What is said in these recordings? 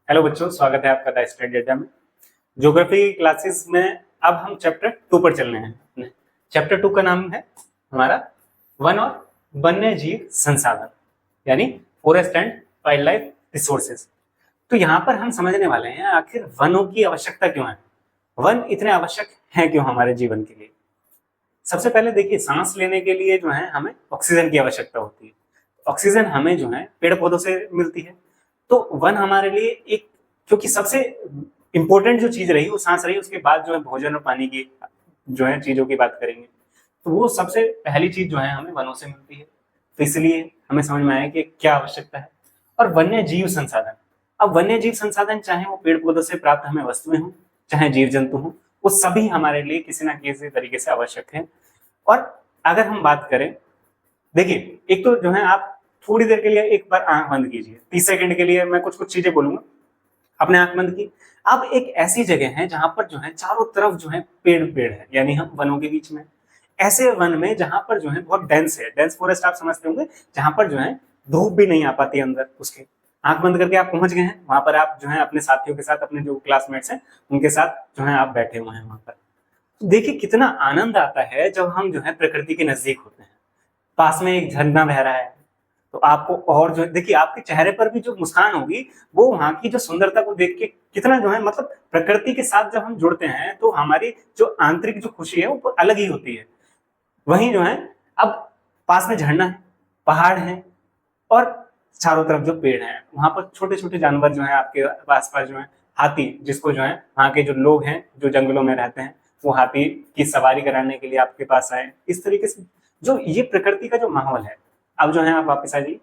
Hello बच्चों, स्वागत है आपका द स्टडी अड्डा में। ज्योग्राफी क्लासेस में अब हम चैप्टर 2 पर चलने हैं। चैप्टर 2 का नाम है हमारा वन और वन्य जीव संसाधन, यानी forest and wild life resources. तो यहाँ पर हम समझने वाले हैं आखिर वनों की आवश्यकता क्यों है, वन इतने आवश्यक हैं क्यों हमारे जीवन के लिए। सबसे पहले देखिए, सांस लेने के लिए जो है हमें ऑक्सीजन की आवश्यकता होती है। ऑक्सीजन हमें जो है पेड़ पौधों से मिलती है। तो वन हमारे लिए एक, क्योंकि सबसे इंपॉर्टेंट जो चीज रही वो सांस रही, उसके बाद जो है भोजन और पानी की जो है चीजों की बात करेंगे, तो वो सबसे पहली चीज जो है हमें वनों से मिलती है। तो इसलिए हमें समझ में आया कि क्या आवश्यकता है। और वन्य जीव संसाधन, अब वन्य जीव संसाधन चाहे वो पेड़ पौधों से प्राप्त हमें वस्तुएं हों, चाहे जीव जंतु हों, वो सभी हमारे लिए किसी ना किसी तरीके से आवश्यक है। और अगर हम बात करें, देखिए एक तो जो है आप थोड़ी देर के लिए एक बार आंख बंद कीजिए, 30 सेकंड के लिए मैं कुछ कुछ चीजें बोलूंगा, अपने आंख बंद की। अब एक ऐसी जगह है जहां पर जो है चारों तरफ जो है पेड़ पेड़ है, यानी हम वनों के बीच में, ऐसे वन में जहां पर जो है बहुत डेंस है, डेंस फॉरेस्ट आप समझते होंगे, जहां पर जो है धूप भी नहीं आ पाती अंदर उसके। आंख बंद करके आप पहुंच गए हैं वहां पर, आप जो है अपने साथियों के साथ, अपने जो क्लासमेट्स हैं उनके साथ जो है आप बैठे हुए हैं वहां पर। तो देखिए कितना आनंद आता है जब हम जो है प्रकृति के नजदीक होते हैं। पास में एक झरना बह रहा है, तो आपको और जो देखिए आपके चेहरे पर भी जो मुस्कान होगी, वो वहां की जो सुंदरता को देख के कितना जो है, मतलब प्रकृति के साथ जब हम जुड़ते हैं तो हमारी जो आंतरिक जो खुशी है वो अलग ही होती है। वहीं जो है अब पास में झरना है, पहाड़ है, और चारों तरफ जो पेड़ हैं, वहां पर छोटे छोटे जानवर जो है आपके आस पास जो है, हाथी, जिसको जो है वहां के जो लोग हैं जो जंगलों में रहते हैं, वो हाथी की सवारी कराने के लिए आपके पास आए। इस तरीके से जो ये प्रकृति का जो माहौल है, अब जो है आप वापस आ जाइए।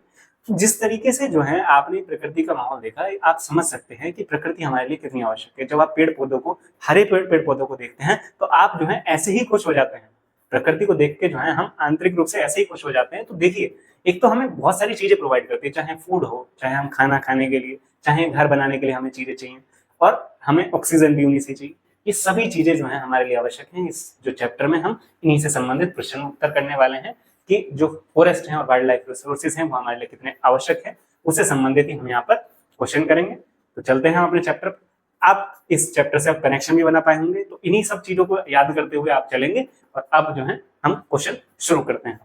जिस तरीके से जो है आपने प्रकृति का माहौल देखा, आप समझ सकते हैं कि प्रकृति हमारे लिए कितनी आवश्यक है। जब आप पेड़ पौधों को, हरे पेड़ पौधों को देखते हैं तो आप जो है ऐसे ही खुश हो जाते हैं। प्रकृति को देख के जो है हम आंतरिक रूप से ऐसे ही खुश हो जाते हैं। तो देखिए, एक तो हमें बहुत सारी चीजें प्रोवाइड करती है, चाहे फूड हो, चाहे हम खाना खाने के लिए, चाहे घर बनाने के लिए हमें चीजें चाहिए, और हमें ऑक्सीजन भी उन्हीं से चाहिए। ये सभी चीजें जो है हमारे लिए आवश्यक हैं। इस जो चैप्टर में हम इन्हीं से संबंधित प्रश्न उत्तर करने वाले हैं कि जो फॉरेस्ट हैं और वाइल्ड लाइफ रिसोर्सेज हैं वो हमारे लिए कितने आवश्यक है, उससे संबंधित ही हम यहाँ पर क्वेश्चन करेंगे। तो चलते हैं अपने चैप्टर पर। आप इस चैप्टर से आप कनेक्शन भी बना पाए होंगे, तो इन्हीं सब चीजों को याद करते हुए आप चलेंगे। और अब जो है हम क्वेश्चन शुरू करते हैं।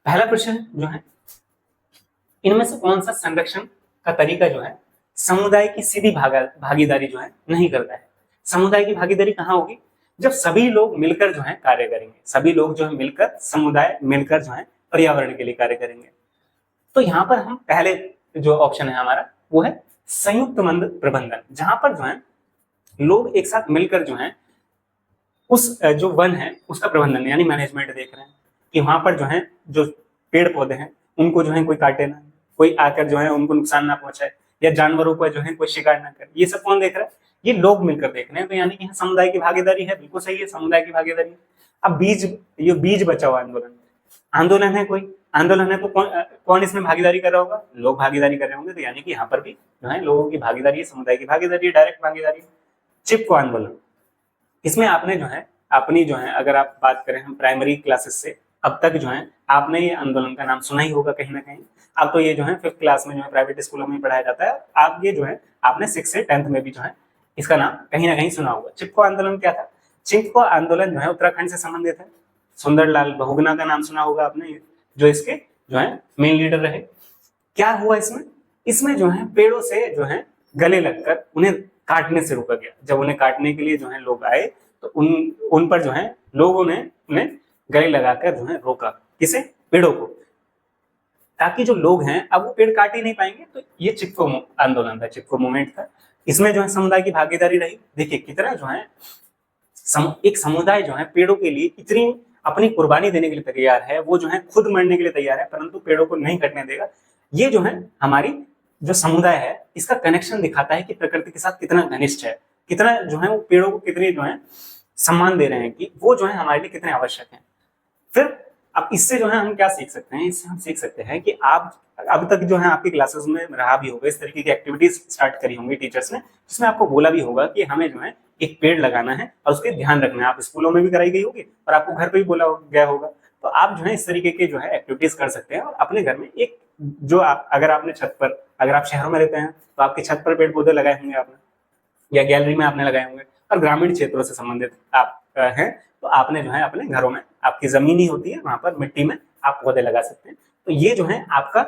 पहला प्रश्न जो है, इनमें से कौन सा संरक्षण का तरीका जो है समुदाय की सीधी भागीदारी जो है नहीं करता है। समुदाय की भागीदारी कहाँ होगी? जब सभी लोग मिलकर जो है कार्य करेंगे, सभी लोग जो है मिलकर, समुदाय मिलकर जो है पर्यावरण के लिए कार्य करेंगे। तो यहाँ पर हम पहले जो ऑप्शन है हमारा वो है संयुक्त मंद प्रबंधन, जहां पर जो है लोग एक साथ मिलकर जो है उस जो वन है उसका प्रबंधन यानी मैनेजमेंट देख रहे हैं कि वहां पर जो है जो पेड़ पौधे हैं उनको जो है कोई काटे ना, कोई आकर जो है उनको नुकसान ना पहुंचाए, या जानवरों को जो है कोई शिकार ना करे। ये सब कौन देख रहा है? ये लोग मिलकर देख रहे हैं। तो यानी कि समुदाय की भागीदारी है, बिल्कुल सही है, समुदाय की भागीदारी। अब ये बीज बचाओ आंदोलन, आंदोलन है, कोई आंदोलन है, तो कौन इसमें भागीदारी कर रहा होगा? लोग भागीदारी कर रहे होंगे। तो यानी कि यहाँ पर भी जो है लोगों की भागीदारी है, समुदाय की भागीदारी है, डायरेक्ट भागीदारी। चिपको आंदोलन, इसमें आपने जो है अपनी जो है, अगर आप बात करें हम प्राइमरी क्लासेस से अब तक जो है आपने ये आंदोलन का नाम सुना ही होगा कहीं ना कहीं। अब तो ये जो है 5th क्लास में जो है प्राइवेट स्कूलों में पढ़ाया जाता है। आप ये जो है आपने 6 से 10th में भी जो है इसका नाम कहीं ना कहीं सुना होगा। चिपको आंदोलन क्या था? चिपको आंदोलन जो है उत्तराखंड से संबंधित है। सुंदरलाल बहुगुणा का नाम सुना होगा आपने, जो इसके जो है मेन लीडर रहे। क्या हुआ इसमें? इसमें जो है पेड़ों से जो है गले लगकर उन्हें काटने से रोका गया। जब उन्हें काटने के लिए जो है लोग आए तो उन पर जो है लोगों ने उन्हें गले लगाकर जो है रोका। किसे? पेड़ों को, ताकि जो लोग हैं अब वो पेड़ काट ही नहीं पाएंगे। तो ये चिपको आंदोलन था, चिपको मूवमेंट था। इसमें जो है समुदाय की भागीदारी रही। देखिए कितना जो है एक समुदाय जो है पेड़ों के लिए इतनी अपनी कुर्बानी देने के लिए तैयार है, वो जो है खुद मरने के लिए तैयार है, परंतु पेड़ों को नहीं कटने देगा। ये जो है हमारी जो समुदाय है इसका कनेक्शन दिखाता है कि प्रकृति के साथ कितना घनिष्ठ है, कितना जो है वो पेड़ों को कितने जो है सम्मान दे रहे हैं, कि वो जो है हमारे लिए कितने आवश्यक है। फिर अब इससे जो है हम क्या सीख सकते हैं? इससे हम सीख सकते हैं कि आप अब तक जो है आपकी क्लासेस में रहा भी होगा, इस तरीके की एक्टिविटीज स्टार्ट करी होंगी टीचर्स ने, जिसमें आपको बोला भी होगा कि हमें जो है एक पेड़ लगाना है और उसके ध्यान रखना है। आप स्कूलों में भी कराई गई होगी और आपको घर पे भी बोला गया होगा। तो आप जो है इस तरीके के जो है एक्टिविटीज कर सकते हैं और अपने घर में एक जो अगर आपने छत पर, अगर आप शहरों में रहते हैं तो आपकी छत पर पेड़ पौधे लगाए होंगे आपने या गैलरी में आपने लगाए होंगे, और ग्रामीण क्षेत्रों से संबंधित आप हैं तो आपने जो है अपने घरों में, आपकी जमीन ही होती है वहां पर मिट्टी में आप पौधे लगा सकते हैं। तो ये जो है आपका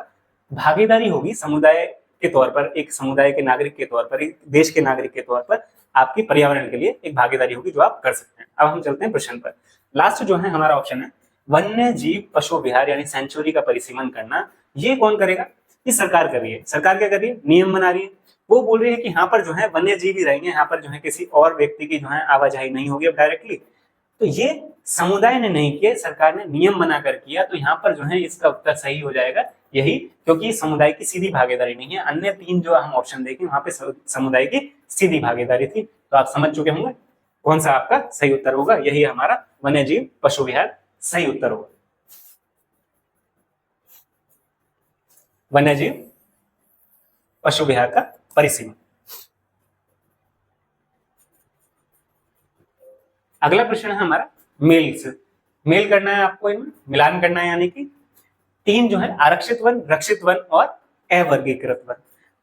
भागीदारी होगी समुदाय के तौर पर, एक समुदाय के नागरिक के तौर पर, एक देश के नागरिक के तौर पर आपकी पर्यावरण के लिए एक भागीदारी होगी जो आप कर सकते हैं। अब हम चलते हैं प्रश्न पर। लास्ट जो है हमारा ऑप्शन है वन्य जीव पशु विहार यानी सेंचुरी का परिसीमन करना। ये कौन करेगा? ये सरकार कर रही है। सरकार क्या कर रही है? नियम बना रही है। वो बोल रही है कि यहाँ पर जो है वन्य जीव ही रहेंगे, यहाँ पर जो है किसी और व्यक्ति की जो है आवाजाही नहीं होगी अब डायरेक्टली। तो ये समुदाय ने नहीं किया, सरकार ने नियम बनाकर किया। तो यहाँ पर जो है इसका उत्तर सही हो जाएगा यही, क्योंकि समुदाय की सीधी भागीदारी नहीं है। अन्य तीन जो हम ऑप्शन देखें वहां पे समुदाय की सीधी भागीदारी थी। तो आप समझ चुके होंगे कौन सा आपका सही उत्तर होगा। यही हमारा वन्य जीव पशु विहार सही उत्तर होगा। वन्य जीव पशु विहार का परिसीमन। अगला प्रश्न है हमारा मेल से। मेल करना है आपको, इनमें मिलान करना है, यानी कि तीन जो है आरक्षित वन, रक्षित वन और अवर्गीकृत वन।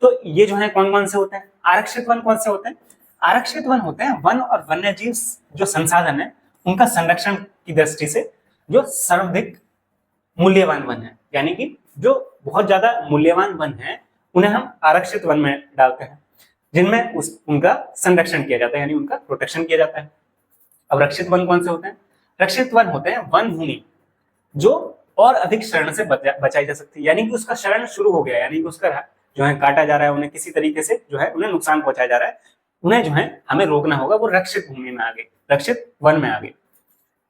तो ये जो है कौन कौन से होते हैं? आरक्षित वन कौन से होते हैं? आरक्षित वन होते हैं वन और वन्य जीव जो संसाधन है उनका संरक्षण की दृष्टि से जो सर्वाधिक मूल्यवान वन है, यानी कि जो बहुत ज्यादा मूल्यवान वन है उन्हें हम आरक्षित वन में डालते हैं, जिनमें उनका संरक्षण किया जाता है, यानी उनका प्रोटेक्शन किया जाता है। अब रक्षित वन कौन से होते हैं? रक्षित वन होते हैं वन भूमि जो और अधिक शरण से बचाई जा सकती है, यानी कि उसका शरण शुरू हो गया, यानी कि उसका जो है काटा जा रहा है, उन्हें किसी तरीके से जो है उन्हें नुकसान पहुंचाया जा रहा है, उन्हें जो है हमें रोकना होगा। वो रक्षित भूमि में आ गए, रक्षित वन में आ गए।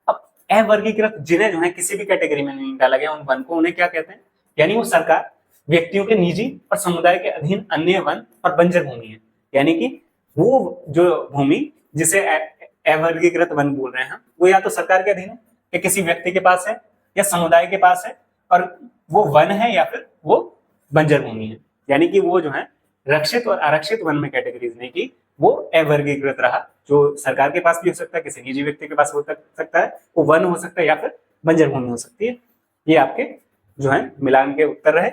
अब अवर्गीकृत, जिन्हें जो है किसी भी कैटेगरी में नहीं डाला गया उन वन को, उन्हें क्या कहते हैं? यानी वो सरकार, व्यक्तियों के निजी और समुदाय के अधीन अन्य वन और बंजर भूमि है, यानी कि वो जो भूमि जिसे अवर्गीकृत वन बोल रहे हैं वो या तो सरकार के अधीन है या किसी व्यक्ति के पास है या समुदाय के पास है, और वो वन है या फिर वो बंजर भूमि है, यानी कि वो जो है रक्षित और आरक्षित वन में कैटेगरीज नहीं की, वो अवर्गीकृत रहा। जो सरकार के पास भी हो सकता है, किसी निजी व्यक्ति के पास हो सकता है, वो वन हो सकता है या फिर बंजर भूमि हो सकती है। ये आपके जो है मिलान के उत्तर रहे।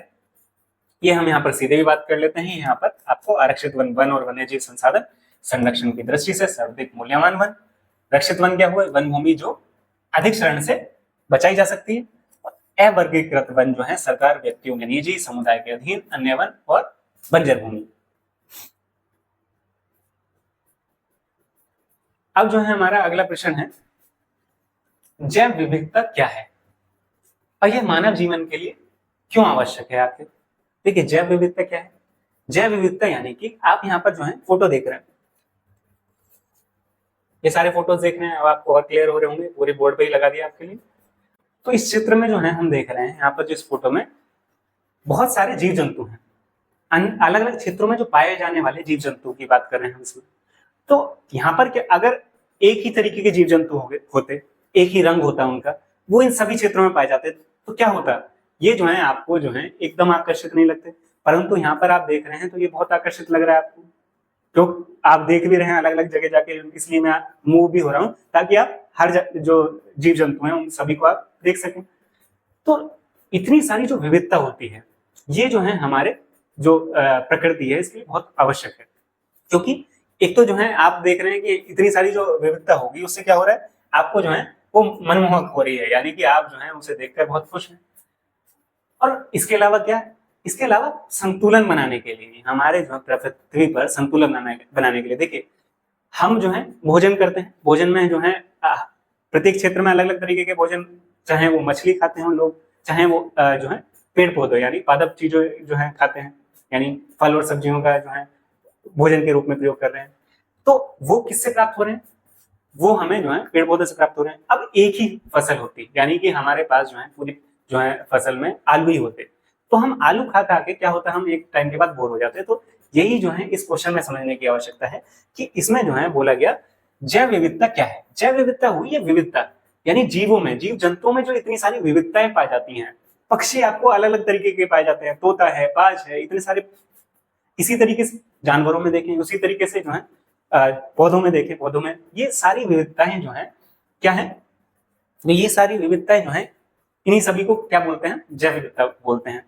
ये हम यहाँ पर सीधे भी बात कर लेते हैं। यहाँ पर आपको आरक्षित वन, वन और वन्य जीव संसाधन संरक्षण की दृष्टि से सर्वाधिक मूल्यवान वन। रक्षित वन क्या हुआ? वन भूमि जो अधिक शरण से बचाई जा सकती है। अवर्गीकृत वन जो है सरकार, व्यक्तियों के निजी, समुदाय के अधीन अन्य वन और बंजर भूमि। अब जो है हमारा अगला प्रश्न है जैव विविधता क्या है और यह मानव जीवन के लिए क्यों आवश्यक है? आपके देखिए जैव विविधता क्या है? जैव विविधता यानी कि आप यहाँ पर जो है फोटो देख रहे हैं, ये सारे फोटोज देख रहे हैं, अब आपको और क्लियर हो रहे होंगे, पूरे बोर्ड पे ही लगा दिया आपके लिए। तो इस चित्र में जो है हम देख रहे हैं यहाँ पर, जिस फोटो में बहुत सारे जीव जंतु हैं, अलग अलग क्षेत्रों में जो पाए जाने वाले जीव जंतु की बात कर रहे हैं इसमें। तो यहाँ पर क्या अगर एक ही तरीके के जीव जंतु होते, एक ही रंग होता उनका, वो इन सभी क्षेत्रों में पाए जाते, तो क्या होता? ये जो है आपको जो है एकदम आकर्षित नहीं लगते, परंतु यहाँ पर आप देख रहे हैं तो ये बहुत आकर्षित लग रहा है आपको, तो आप देख भी रहे हैं अलग अलग जगह जाके, इसलिए मैं मूव भी हो रहा हूँ ताकि आप हर जो जीव जंतु हैं उन सभी को आप देख सकें। तो इतनी सारी जो विविधता होती है, ये जो है हमारे जो प्रकृति है इसके लिए बहुत आवश्यक है, क्योंकि एक तो जो है आप देख रहे हैं कि इतनी सारी जो विविधता होगी उससे क्या हो रहा है, आपको जो है वो मनमोहक हो रही है, यानी कि आप जो है उसे देखकर बहुत खुश हैं। और इसके अलावा क्या, इसके अलावा संतुलन बनाने के लिए, हमारे जो पृथ्वी पर संतुलन बनाने के लिए, देखिए हम जो है भोजन करते हैं, भोजन में जो है प्रत्येक क्षेत्र में अलग अलग तरीके के भोजन, चाहे वो मछली खाते हैं लोग, चाहे वो जो है पेड़ पौधे यानी पादप चीजों जो है खाते हैं, यानी फल और सब्जियों का जो है भोजन के रूप में प्रयोग कर रहे हैं। तो वो किससे प्राप्त हो रहे हैं? वो हमें जो है पेड़ पौधे से प्राप्त हो रहे हैं। अब एक ही फसल होती है, यानी कि हमारे पास जो है पूरी जो है फसल में आलू ही होते, तो हम आलू खा खा के क्या होता है, हम एक टाइम के बाद बोर हो जाते हैं। तो यही जो है इस क्वेश्चन में समझने की आवश्यकता है कि इसमें जो है बोला गया जैव विविधता क्या है। जैव विविधता हुई है विविधता, यानी जीवों में, जीव जंतुओं में जो इतनी सारी विविधताएं पाई जाती हैं। पक्षी आपको अलग अलग तरीके के पाए जाते हैं, तोता है, बाज है, इतने सारे। इसी तरीके से जानवरों में देखें, उसी तरीके से जो है पौधों में देखें, पौधों में ये सारी विविधताएं जो है क्या है, ये सारी विविधताएं जो है इन्हीं सभी को क्या बोलते हैं, जैव विविधता बोलते हैं।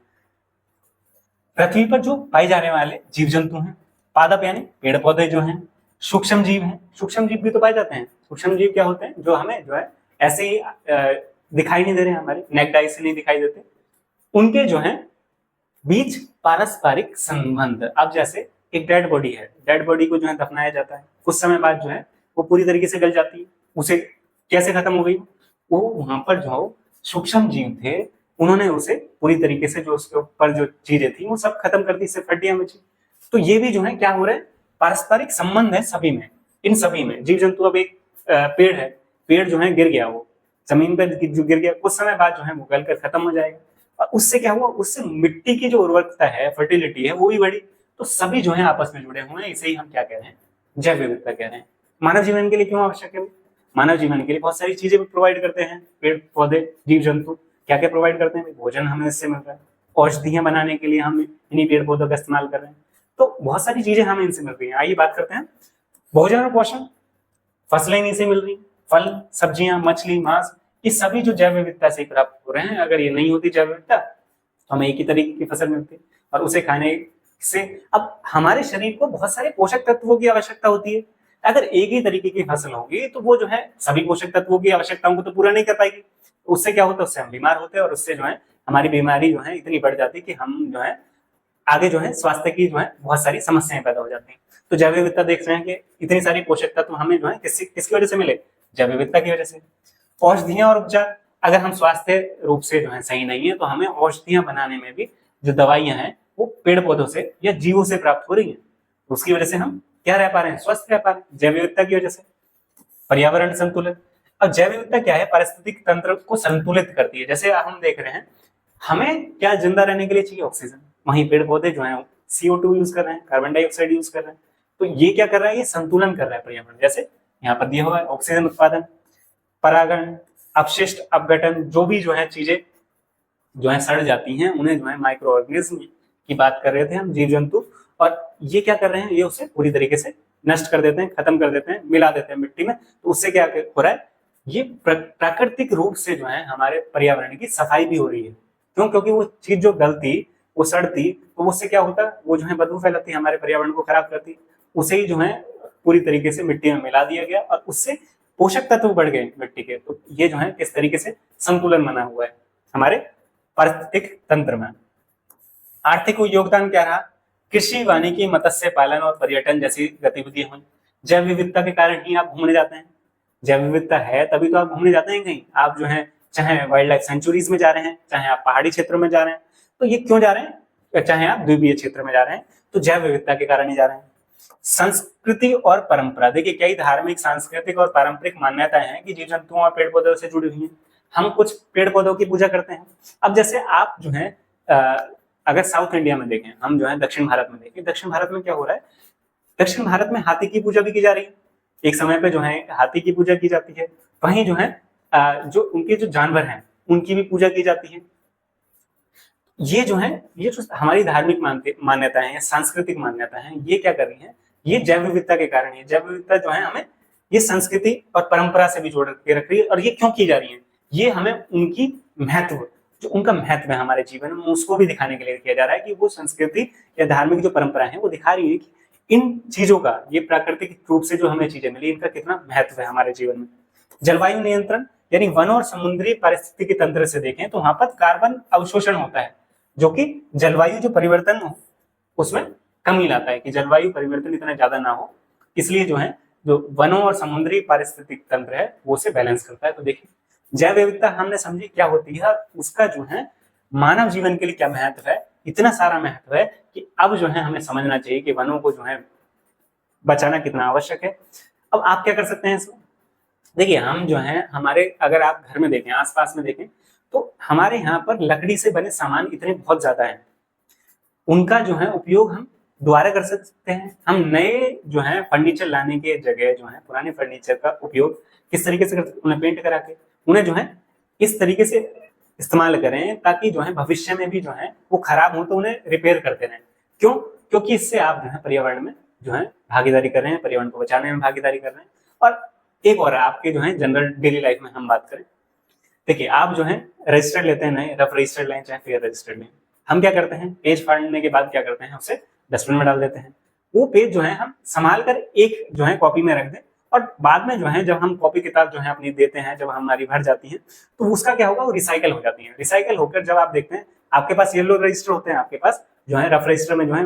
पृथ्वी पर जो पाए जाने वाले जीव जंतु हैं, पादप यानी पेड़ पौधे जो हैं, सूक्ष्म जीव हैं, सूक्ष्म जीव भी तो पाए जाते हैं। सूक्ष्म जीव क्या होते हैं, जो हमें जो है ऐसे ही दिखाई नहीं दे रहे, हमारे नेक्ड आई से नहीं दिखाई देते, उनके जो है बीच पारस्परिक संबंध। अब जैसे एक डेड बॉडी है, डेड बॉडी को जो है दफनाया जाता है, कुछ समय बाद जो है वो पूरी तरीके से गल जाती है, उसे कैसे खत्म हो गई, वो वहां पर जो सूक्ष्म जीव थे उन्होंने उसे पूरी तरीके से जो उसके ऊपर जो चीजें थी वो सब खत्म कर दी, सिर्फ हड्डियां बची। तो ये भी जो है क्या हो रहा है, पारस्परिक संबंध है सभी में, इन सभी में। जीव जंतु, अब एक पेड़ है, पेड़ जो है गिर गया, वो जमीन पर जो गिर गया, कुछ समय बाद जो है वो गलकर खत्म हो जाएगा, और उससे क्या हुआ, उससे मिट्टी की जो उर्वरकता है, फर्टिलिटी है, वो भी बढ़ी। तो सभी जो है आपस में जुड़े हुए हैं, इसे ही हम क्या कह रहे हैं, जैव विविधता कह रहे हैं। मानव जीवन के लिए क्यों आवश्यक है? मानव जीवन के लिए बहुत सारी चीजें प्रोवाइड करते हैं पेड़ पौधे, जीव जंतु। क्या क्या प्रोवाइड करते हैं? भोजन हमें इससे मिल रहा है, औषधियां बनाने के लिए हम इन्हीं पेड़ पौधों का इस्तेमाल कर रहे हैं, तो बहुत सारी चीजें हमें इनसे मिल रही हैं। आइए बात करते हैं भोजन और पोषण। फसलें इन्हीं से मिल रही, फल, सब्जियां, मछली, मांस, ये सभी जो जैव विविधता से प्राप्त हो रहे हैं। अगर ये नहीं होती जैव विविधता तो हमें एक ही तरीके की फसल मिलती, और उसे खाने से अब हमारे शरीर को बहुत सारे पोषक तत्वों की आवश्यकता होती है। अगर एक ही तरीके की फसल होगी तो वो जो है सभी पोषक तत्वों की आवश्यकताओं को तो पूरा नहीं कर पाएगी। उससे क्या होता है, उससे हम बीमार होते हैं, और उससे जो है हमारी बीमारी जो है इतनी बढ़ जाती है कि हम जो है आगे जो है स्वास्थ्य की जो है बहुत सारी समस्याएं पैदा हो जाती हैं। तो जैव विविधता देख रहे हैं कि इतनी सारी पोषक तत्व हमें जो है किसकी वजह से मिले, जैव विविधता की वजह से। औषधियां और उपचार, अगर हम स्वास्थ्य रूप से जो है सही नहीं है तो हमें औषधियां बनाने में भी जो दवाइयां हैं वो पेड़ पौधों से या जीवों से प्राप्त हो रही हैं, उसकी वजह से हम क्या रह पा रहे हैं, स्वस्थ रह पा रहे हैं, जैव विविधता की वजह से। पर्यावरण संतुलन, अब जैव विविधता क्या है, पारिस्थितिक तंत्र को संतुलित करती है। जैसे हम देख रहे हैं, हमें क्या जिंदा रहने के लिए चाहिए, ऑक्सीजन, वहीं पेड़ पौधे जो है CO2 यूज कर रहे हैं, कार्बन डाइऑक्साइड यूज कर रहे हैं। तो ये क्या कर रहा है, ये संतुलन कर रहा है पर्यावरण। जैसे यहाँ पर दिया हुआ है ऑक्सीजन उत्पादन, परागण, अपशिष्ट अपघटन, जो भी जो है चीजें जो है सड़ जाती हैं उन्हें जो है माइक्रो ऑर्गेनिज्म की बात कर रहे थे हम, जीव जंतु, और ये क्या कर रहे हैं, ये उसे पूरी तरीके से नष्ट कर देते हैं, खत्म कर देते हैं, मिला देते हैं मिट्टी में। तो उससे क्या हो रहा है, ये प्राकृतिक रूप से जो है हमारे पर्यावरण की सफाई भी हो रही है। क्यों? क्योंकि वो चीज जो गलती, वो सड़ती, तो उससे क्या होता, वो जो है बदबू फैलाती, हमारे पर्यावरण को खराब करती, उसे ही जो है पूरी तरीके से मिट्टी में मिला दिया गया, और उससे पोषक तत्व बढ़ गए मिट्टी के। तो ये जो है किस तरीके से संतुलन बना हुआ है हमारे पारिस्थितिक तंत्र में। आर्थिक योगदान क्या रहा, कृषि, वानिकी, मत्स्य पालन और पर्यटन जैसी गतिविधियां हुई। जैव विविधता के कारण ही आप घूमने जाते हैं, जैव विविधता है तभी तो आप घूमने जाते हैं कहीं। आप जो है चाहे वाइल्ड लाइफ सेंचुरीज में जा रहे हैं, चाहे आप पहाड़ी क्षेत्रों में जा रहे हैं, तो ये क्यों जा रहे हैं, चाहे आप द्वीपीय क्षेत्र में जा रहे हैं, तो जैव विविधता के कारण ही जा रहे हैं। संस्कृति और परंपरा, देखिए कई धार्मिक, सांस्कृतिक और पारंपरिक मान्यताएं हैं कि जीव जंतुओं और पेड़ पौधों से जुड़ी हुई हैं। हम कुछ पेड़ पौधों की पूजा करते हैं। अब जैसे आप जो है अगर साउथ इंडिया में देखें, हम जो है दक्षिण भारत में देखें, दक्षिण भारत में क्या हो रहा है, दक्षिण भारत में हाथी की पूजा भी की जा रही है। एक समय पे जो है हाथी की पूजा की जाती है, वहीं जो है जो उनके जो जानवर हैं उनकी भी पूजा की जाती है। ये जो है, ये जो हमारी धार्मिक मान्यता है या सांस्कृतिक मान्यता है, ये क्या कर रही है, ये जैव विविधता के कारण है। जैव विविधता जो है हमें ये संस्कृति और परंपरा से भी जोड़ के रख रही है। और ये क्यों की जा रही है, ये हमें उनकी महत्व, जो उनका महत्व है हमारे जीवन में, उसको भी दिखाने के लिए किया जा रहा है कि वो संस्कृति या धार्मिक जो परंपरा है वो दिखा रही है कि इन चीजों का, ये प्राकृतिक रूप से जो हमें चीजें मिली, इनका कितना महत्व है हमारे जीवन में। जलवायु नियंत्रण, यानी वन और समुद्री पारिस्थितिकी तंत्र से देखें तो वहां पर कार्बन अवशोषण होता है, जो कि जलवायु जो परिवर्तन हो उसमें कमी लाता है, कि जलवायु परिवर्तन इतना ज्यादा ना हो, इसलिए जो है जो वनों और समुद्री पारिस्थितिक तंत्र है वो उसे बैलेंस करता है। तो देखिए जैव विविधता हमने समझी क्या होती है, उसका जो है मानव जीवन के लिए क्या महत्व है, इतना सारा महत्व है कि अब जो है हमें समझना चाहिए कि वनों को जो है बचाना कितना आवश्यक है। अब आप क्या कर सकते हैं इसमें, देखिए हम जो है हमारे, अगर आप घर में देखें, आसपास में देखें, तो हमारे यहाँ पर लकड़ी से बने सामान इतने बहुत ज्यादा हैं, उनका जो है उपयोग हम दोबारा कर सकते हैं। हम नए जो है फर्नीचर लाने के जगह जो है पुराने फर्नीचर का उपयोग किस तरीके से कर सकते हैं, उन्हें पेंट करा के, उन्हें जो है इस तरीके से इस्तेमाल करें ताकि जो है भविष्य में भी जो है वो खराब हो तो उन्हें रिपेयर करते रहें। क्यों? क्योंकि इससे आप जो है पर्यावरण में जो है भागीदारी कर रहे हैं, पर्यावरण को बचाने में भागीदारी कर रहे हैं। और एक और आपके जो है जनरल डेली लाइफ में हम बात करें, देखिए आप जो है रजिस्टर्ड लेते हैं, नए रफ रजिस्टर्ड लें चाहे फेयर रजिस्टर्ड लें, हम क्या करते हैं पेज फाड़ने के बाद क्या करते हैं उसे डस्टबिन में डाल देते हैं। वो पेज जो है हम संभाल कर एक जो है कॉपी में रख दें, और बाद में जो है जब हम कॉपी किताब जो है अपनी देते हैं, जब हमारी भर जाती है तो उसका क्या होगा, वो रिसाइकल हो जाती है। रिसाइकल होकर जब आप देखते हैं आपके पास येलो रजिस्टर होते हैं, आपके पास जो है रफ रजिस्टर में जो है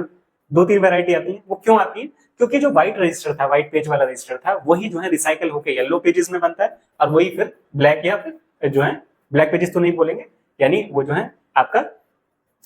2-3 वैरायटी आती है। वो क्यों आती है, क्योंकि जो व्हाइट रजिस्टर था, व्हाइट पेज वाला रजिस्टर था, वही जो है रिसाइकल होकर येलो पेजेस में बनता है, और वही फिर ब्लैक या फिर जो है ब्लैक पेजेस तो नहीं बोलेंगे, यानी वो जो है आपका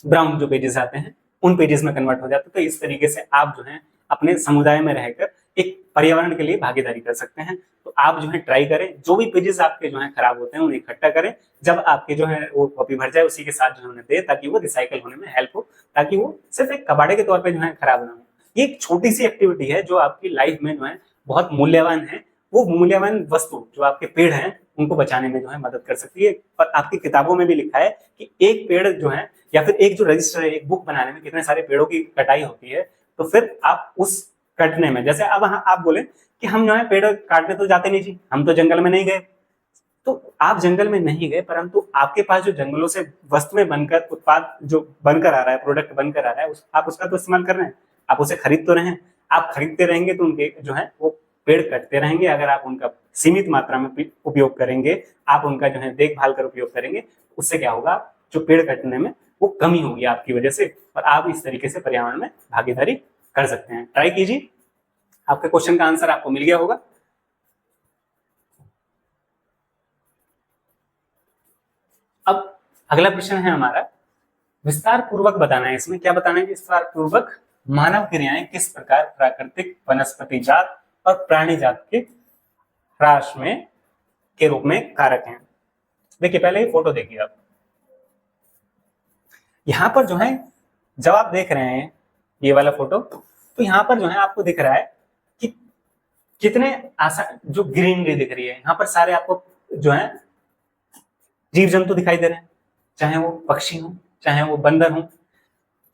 ब्राउन जो पेजेस आते हैं उन पेजेस में कन्वर्ट हो जाते हैं। तो इस तरीके से आप जो है अपने समुदाय में रहकर एक पर्यावरण के लिए भागीदारी कर सकते हैं। तो आप जो है ट्राई करें, जो भी पेजेस आपके जो है खराब होते हैं उन्हें इकट्ठा करें, जब आपके जो है वो कॉपी भर जाए उसी के साथ जो है उन्हें दे, ताकि वो रिसाइकल होने में हेल्प हो, ताकि वो सिर्फ एक कबाड़े के तौर पर जो है खराब ना हो। ये एक छोटी सी एक्टिविटी है जो आपकी लाइफ में जो है बहुत मूल्यवान है। वो मूल्यवान वस्तु जो आपके पेड़ हैं उनको बचाने में जो है मदद कर सकती है। और आपकी किताबों में भी लिखा है कि एक पेड़ जो है या फिर एक जो रजिस्टर है, एक बुक बनाने में कितने सारे पेड़ों की कटाई होती है। तो फिर आप उस कटने में, जैसे अब आप बोले कि हम जो है पेड़ काटने तो जाते नहीं जी, हम तो जंगल में नहीं गए, तो आप जंगल में नहीं गए, परंतु आपके पास जो जंगलों से वस्तुएं बनकर, उत्पाद जो बनकर आ रहा है, प्रोडक्ट बनकर आ रहा है, आप उसका तो इस्तेमाल कर रहे हैं, आप उसे खरीद तो रहे हैं। आप खरीदते रहेंगे तो उनके जो है वो पेड़ कटते रहेंगे। अगर आप उनका सीमित मात्रा में उपयोग करेंगे, आप उनका जो है देखभाल कर उपयोग करेंगे, उससे क्या होगा, जो पेड़ कटने में वो कमी होगी आपकी वजह से, और आप इस तरीके से पर्यावरण में भागीदारी कर सकते हैं। ट्राई कीजिए, आपके क्वेश्चन का आंसर आपको मिल गया होगा। अब अगला प्रश्न है हमारा, विस्तार पूर्वक बताना है। इसमें क्या बताना है, विस्तार पूर्वक मानव क्रियाएं किस प्रकार प्राकृतिक वनस्पति जात और प्राणी जात के ह्रास में के रूप में कारक हैं। देखिए पहले ये फोटो देखिए आप, यहां पर जो है जब आप देख रहे हैं ये वाला फोटो, तो यहाँ पर जो है आपको दिख रहा है कि कितने आसान जो ग्रीनरी दिख रही है। यहाँ पर सारे आपको जो है जीव जंतु दिखाई दे रहे हैं, चाहे वो पक्षी हो चाहे वो बंदर हो,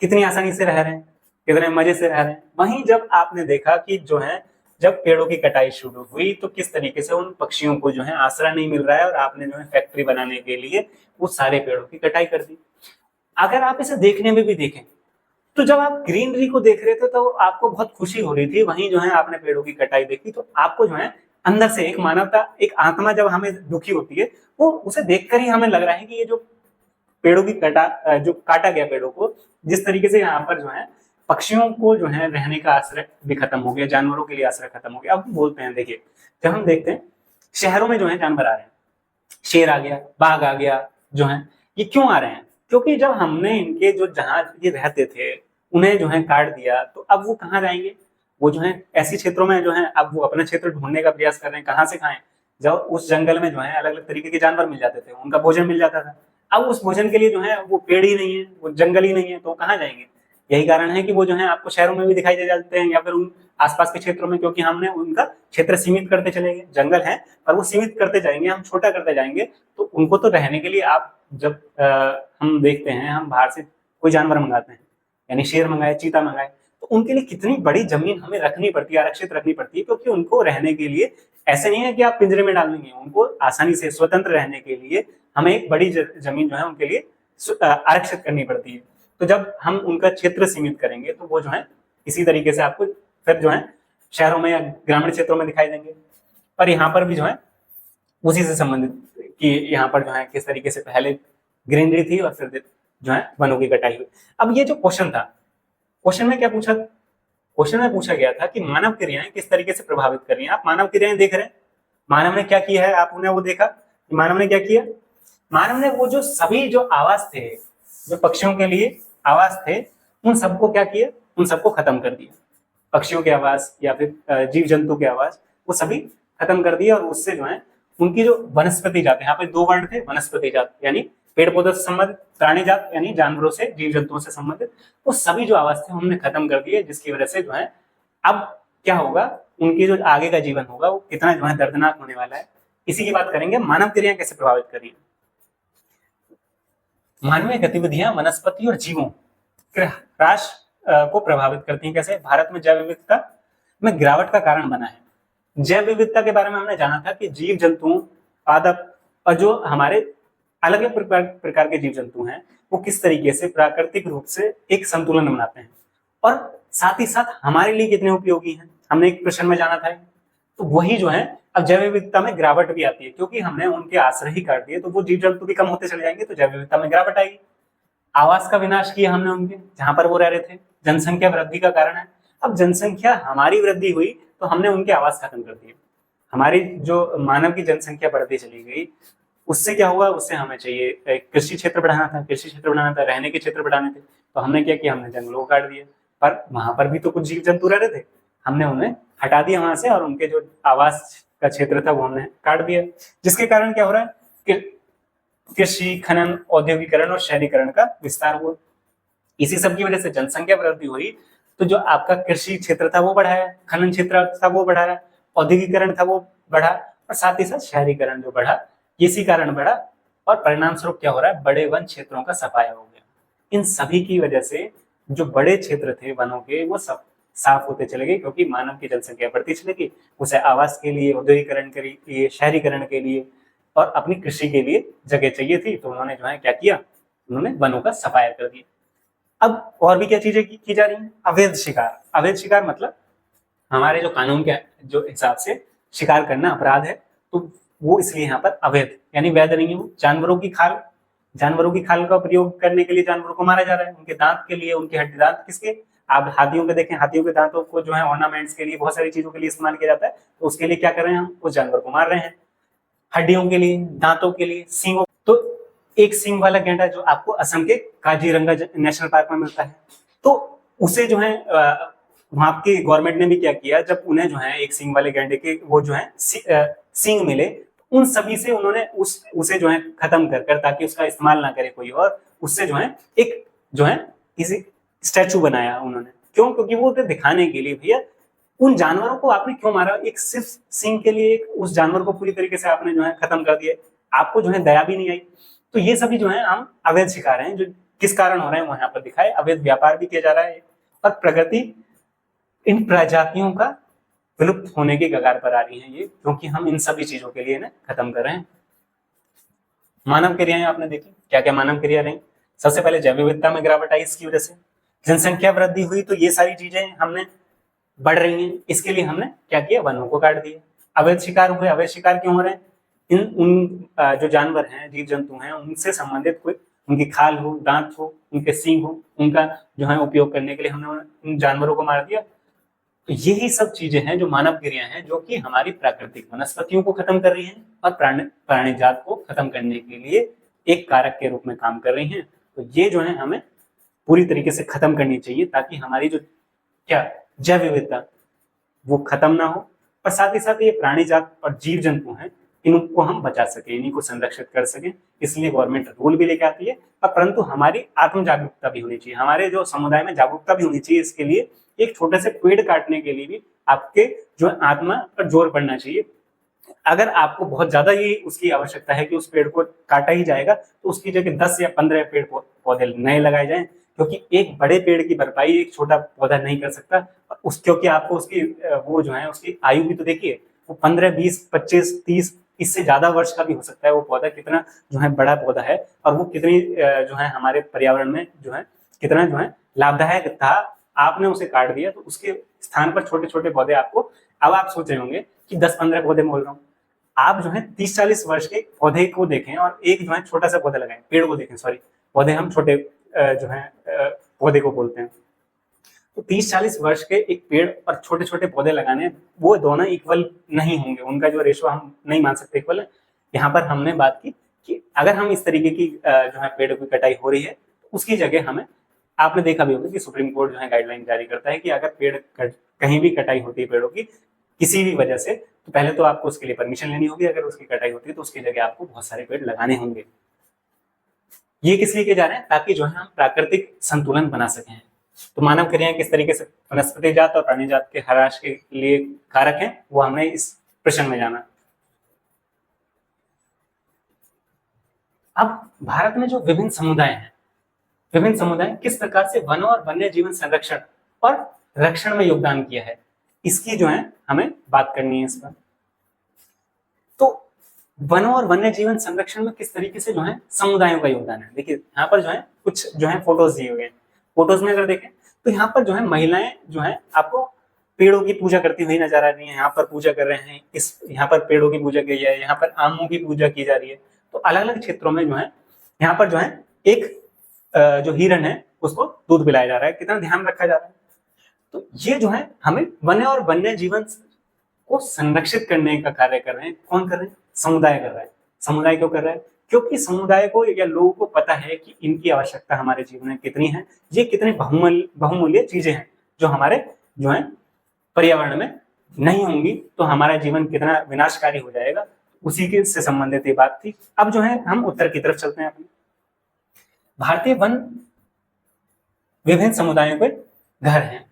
कितनी आसानी से रह रहे हैं, कितने मजे से रह रहे हैं। वहीं जब आपने देखा कि जो है जब पेड़ों की कटाई शुरू हुई तो किस तरीके से उन पक्षियों को जो है आश्रय नहीं मिल रहा है, और आपने जो है फैक्ट्री बनाने के लिए वो सारे पेड़ों की कटाई कर दी। अगर आप इसे देखने में भी देखें तो जब आप ग्रीनरी को देख रहे थे तो आपको बहुत खुशी हो रही थी, वहीं जो है आपने पेड़ों की कटाई देखी तो आपको जो है अंदर से एक मानवता, एक आत्मा जब हमें दुखी होती है, वो उसे देखकर ही हमें लग रहा है कि ये जो पेड़ों की जो काटा गया पेड़ों को, जिस तरीके से यहाँ पर जो है पक्षियों को जो है रहने का आश्रय भी खत्म हो गया, जानवरों के लिए आश्रय खत्म हो गया। अब बोलते हैं, देखिए जब हम देखते हैं शहरों में जो है जानवर आ रहे हैं, शेर आ गया, बाघ आ गया, जो है ये क्यों आ रहे हैं, क्योंकि जब हमने इनके जो जहां ये रहते थे उन्हें जो है काट दिया, तो अब वो कहाँ जाएंगे, वो जो है ऐसी क्षेत्रों में जो है अब वो अपना क्षेत्र ढूंढने का प्रयास कर रहे हैं, कहाँ से खाएं। जब उस जंगल में जो है अलग अलग तरीके के जानवर मिल जाते थे, उनका भोजन मिल जाता था, अब उस भोजन के लिए जो है वो पेड़ ही नहीं है, वो जंगल ही नहीं है, तो वो कहाँ जाएंगे। यही कारण है कि वो जो है आपको शहरों में भी दिखाई दे जाते हैं या फिर उन आसपास के क्षेत्रों में, क्योंकि हमने उनका क्षेत्र सीमित करते चले गए। जंगल है पर वो सीमित करते जाएंगे, हम छोटा करते जाएंगे, तो उनको तो रहने के लिए आप जब हम देखते हैं, हम बाहर से कोई जानवर मंगाते हैं, यानी शेर मंगाए, चीता मंगाए, तो उनके लिए कितनी बड़ी जमीन हमें रखनी पड़ती है, आरक्षित रखनी पड़ती है, क्योंकि उनको रहने के लिए ऐसे नहीं है कि आप पिंजरे में डाल देंगे, उनको आसानी से स्वतंत्र रहने के लिए हमें एक बड़ी जमीन जो है उनके लिए आरक्षित करनी पड़ती है। तो जब हम उनका क्षेत्र सीमित करेंगे तो वो जो है इसी तरीके से आपको फिर जो है शहरों में या ग्रामीण क्षेत्रों में दिखाई देंगे। पर यहाँ पर भी जो है उसी से संबंधित कि यहाँ पर जो है किस तरीके से पहले ग्रीनरी थी और फिर जो है वनों की कटाई हुई। अब ये जो क्वेश्चन था, क्वेश्चन में क्या पूछा, क्वेश्चन में पूछा गया था कि मानव क्रियाएं किस तरीके से प्रभावित कर रही हैं। आप मानव क्रियाएं देख रहे हैं, मानव ने क्या किया है, आपने वो देखा कि मानव ने क्या किया। मानव ने वो जो सभी जो आवास थे, जो पक्षियों के लिए आवास थे, उन सबको क्या किया, उन सबको खत्म कर दिया। पक्षियों के आवास या फिर जीव जंतु के आवास वो सभी खत्म कर दिए, और उससे जो है उनकी जो वनस्पति जात, यहाँ पे 2 वर्ड थे, वनस्पति जात यानी पेड़ पौधों से संबंधित, प्राणी जात यानी जानवरों से, जीव जंतुओं से संबंधित, वो सभी जो आवास थे हमने खत्म कर दिए, जिसकी वजह से जो है अब क्या होगा, उनकी जो आगे का जीवन होगा वो कितना जो है दर्दनाक होने वाला है। इसी की बात करेंगे, मानव क्रियाएं कैसे प्रभावित कर रही है। मानवीय गतिविधियां वनस्पति और जीवों के ह्रास को प्रभावित करती हैं। कैसे, भारत में जैव विविधता में गिरावट का कारण बना है। जैव विविधता के बारे में हमने जाना था कि जीव जंतुओं, पादप और जो हमारे अलग अलग प्रकार के जीव जंतु हैं वो किस तरीके से प्राकृतिक रूप से एक संतुलन बनाते हैं और साथ ही साथ हमारे लिए कितने उपयोगी हैं, हमने एक प्रश्न में जाना था। तो वही जो है अब जैव विविधता में गिरावट भी आती है, क्योंकि हमने उनके आश्रय ही काट दिए तो वो जीव जंतु भी कम होते चले जाएंगे, तो जैव विविधता में गिरावट आएगी। आवास का विनाश किया हमने उनके, जहां पर वो रह रहे थे, जनसंख्या वृद्धि का कारण है। अब जनसंख्या हमारी वृद्धि हुई तो हमने उनके आवास खत्म कर दिए, हमारी जो मानव की जनसंख्या बढ़ती चली गई, उससे क्या हुआ, उससे हमें चाहिए कृषि क्षेत्र बढ़ाना था, कृषि क्षेत्र बढ़ाना था, रहने के क्षेत्र बढ़ाने थे, तो हमने क्या किया, हमने जंगलों को काट दिया। पर वहां पर भी तो कुछ जीव जंतु रह रहे थे, हमने उन्हें हटा दिया वहां से और उनके जो आवास का क्षेत्र था वो हमने काट दिया, जिसके कारण क्या हो रहा है कि कृषि, खनन, औद्योगिकरण और शहरीकरण का विस्तार हुआ। इसी सब की वजह से जनसंख्या वृद्धि हुई, तो जो आपका कृषि क्षेत्र था वो बढ़ा है, खनन क्षेत्र था वो बढ़ा है, औद्योगिकरण था वो बढ़ा, और साथ ही साथ शहरीकरण जो बढ़ा, इसी कारण बढ़ा, और परिणाम स्वरूप क्या हो रहा है, बड़े वन क्षेत्रों का सफाया हो गया। इन सभी की वजह से जो बड़े क्षेत्र थे वनों के वो सब साफ होते चले गए, क्योंकि मानव की जनसंख्या बढ़ती चली गई, उसे आवास के लिए, औद्योगिकरण के लिए, शहरीकरण के लिए और अपनी कृषि के लिए जगह चाहिए थी, तो उन्होंने जो है क्या किया, उन्होंने वनों का सफाया कर दिया। अब और भी क्या चीजें की जा रही हैं, अवैध शिकार। अवैध शिकार मतलब हमारे जो कानून के जो हिसाब से शिकार करना अपराध है, तो वो इसलिए यहाँ पर अवैध यानी वैध नहीं है। जानवरों की खाल का प्रयोग करने के लिए जानवरों को मारा जा रहा है, उनके दांत के लिए, उनके हड्डी दांत किसके, आप हाथियों के देखें, हाथियों के दांतों को जो है ऑर्नामेंट्स के लिए, बहुत सारी चीजों के लिए इस्तेमाल किया जाता है, तो उसके लिए क्या कर रहे हैं, हम उस जानवर को मार रहे हैं, हड्डियों के लिए, दांतों के लिए, सींगों। तो एक सींग वाला गैंडा जो आपको असम के काजीरंगा नेशनल पार्क में मिलता है, तो उसे जो है वहां की गवर्नमेंट ने भी क्या किया, जब उन्हें जो है एक सींग वाले गैंडे के वो जो है सींग मिले, उन सभी से उन्होंने उसे जो है खत्म कर ताकि उसका इस्तेमाल ना करे कोई और, उससे जो है एक जो है किसी स्टैचू बनाया उन्होंने। क्यों? क्योंकि वो दिखाने के लिए, भैया उन जानवरों को आपने क्यों मारा, एक सिर्फ सिंह के लिए एक उस जानवर को पूरी तरीके से आपने जो है खत्म कर दिया, आपको जो है दया भी नहीं आई। तो ये सभी जो है हम अवैध शिकार हैं, जो किस कारण हो रहे हैं वो यहाँ पर दिखाए, अवैध व्यापार भी किया जा रहा है, और प्रगति इन प्रजातियों का विलुप्त होने के कगार पर आ रही है ये, क्योंकि हम इन सभी चीजों के लिए ना खत्म कर रहे हैं। मानव क्रियाएं आपने देखी, क्या क्या मानव क्रिया रही। सबसे पहले जैव विविधता में गिरावट आई, इसकी वजह से जनसंख्या वृद्धि हुई, तो ये सारी चीजें हमने बढ़ रही हैं, इसके लिए हमने क्या किया, वनों को काट दिया। अवैध शिकार हुए, अवैध शिकार क्यों हो रहे हैं, उन जो जानवर हैं, जीव जंतु हैं, उनसे संबंधित कोई उनकी खाल हो, दांत हो, उनके सींग हो, उनका जो है उपयोग करने के लिए हमने उन जानवरों को मार दिया। तो यही सब चीजें हैं जो मानव क्रिया हैं, जो कि हमारी प्राकृतिक वनस्पतियों को खत्म कर रही हैं और प्राणी जात को खत्म करने के लिए एक कारक के रूप में काम कर रही हैं। तो ये जो है हमें पूरी तरीके से खत्म करनी चाहिए, ताकि हमारी जो क्या जैव विविधता वो खत्म ना हो, और साथ ही साथ ये प्राणी जात और जीव जंतु हैं, इनको हम बचा सके, इन्हीं को संरक्षित कर सके। इसलिए गवर्नमेंट रूल भी लेके आती है, और परंतु हमारी आत्म जागरूकता भी होनी चाहिए, हमारे जो समुदाय में जागरूकता भी होनी चाहिए। इसके लिए एक छोटे से पेड़ काटने के लिए भी आपके जो आत्मा पर जोर पड़ना चाहिए। अगर आपको बहुत ज्यादा ही उसकी आवश्यकता है कि उस पेड़ को काटा ही जाएगा, तो उसकी जगह 10 या 15 पेड़ पौधे नए लगाए जाएं, क्योंकि एक बड़े पेड़ की भरपाई एक छोटा पौधा नहीं कर सकता। क्योंकि आपको उसकी वो जो है उसकी आयु भी तो देखिए, वो 15, 20, 25, 30 इससे ज्यादा वर्ष का भी हो सकता है। वो पौधा कितना जो है बड़ा पौधा है, और वो कितनी जो है हमारे पर्यावरण में जो है कितना जो है लाभदायक था। आपने उसे काट दिया, तो उसके स्थान पर छोटे छोटे पौधे आपको, अब आप सोच रहे होंगे कि 10-15 पौधे बोल रहा हूँ, आप जो है 30-40 वर्ष के पौधे को देखें और एक जो है छोटा सा पौधा लगाएं, पेड़ को देखें, सॉरी पौधे हम छोटे जो है पौधे को बोलते हैं। तो 30-40 वर्ष के एक पेड़ और छोटे छोटे पौधे लगाने, वो दोनों इक्वल नहीं होंगे, उनका जो रेशो हम नहीं मान सकते इक्वल है। यहाँ पर हमने बात की कि अगर हम इस तरीके की जो है पेड़ की कटाई हो रही है, तो उसकी जगह हमें, आपने देखा भी होगा कि सुप्रीम कोर्ट जो है गाइडलाइन जारी करता है कि अगर पेड़ कहीं भी कटाई होती है पेड़ों की किसी भी वजह से, तो पहले तो आपको उसके लिए परमिशन लेनी होगी। अगर उसकी कटाई होती है तो उसकी जगह आपको बहुत सारे पेड़ लगाने होंगे। ये किस लिए किए जा रहे हैं, ताकि जो है हम प्राकृतिक संतुलन बना सकें। तो मानव क्रियाएं किस तरीके से वनस्पति जात और प्राणी जात के ह्रास के लिए कारक हैं, वो हमने इस प्रश्न में जाना। अब भारत में जो विभिन्न समुदाय किस प्रकार से वनों और वन्य जीवन संरक्षण और रक्षण में योगदान किया है, इसकी जो है हमें बात करनी है इस पर। तो वनों और वन्य जीवन संरक्षण में किस तरीके से जो है समुदायों का योगदान है। देखिए यहाँ पर जो है कुछ जो है फोटोज दिए हुए हैं। फोटोज में अगर देखें तो यहाँ पर जो है महिलाएं जो है आपको पेड़ों की पूजा करती हुई नजर आ रही है। यहाँ पर पूजा कर रहे हैं, इस यहाँ पर पेड़ों की पूजा की है, यहाँ पर आमों की पूजा की जा रही है। तो अलग अलग क्षेत्रों में जो है यहाँ पर जो है एक जो हिरण है उसको दूध पिलाया जा रहा है, कितना ध्यान रखा जा रहा है। तो ये जो है हमें वन्य और वन्य जीवन को संरक्षित करने का कार्य कर रहे हैं। कौन कर रहे हैं? समुदाय कर रहा है। समुदाय क्यों कर रहा है? क्योंकि समुदाय को या लोगों को पता है कि इनकी आवश्यकता हमारे जीवन में कितनी है, ये कितने बहुमूल्य चीजें हैं जो हमारे जो है पर्यावरण में नहीं होंगी तो हमारा जीवन कितना विनाशकारी हो जाएगा। उसी के से संबंधित ये बात थी। अब जो है हम उत्तर की तरफ चलते हैं। अपनी भारतीय वन विभिन्न समुदायों के घर हैं।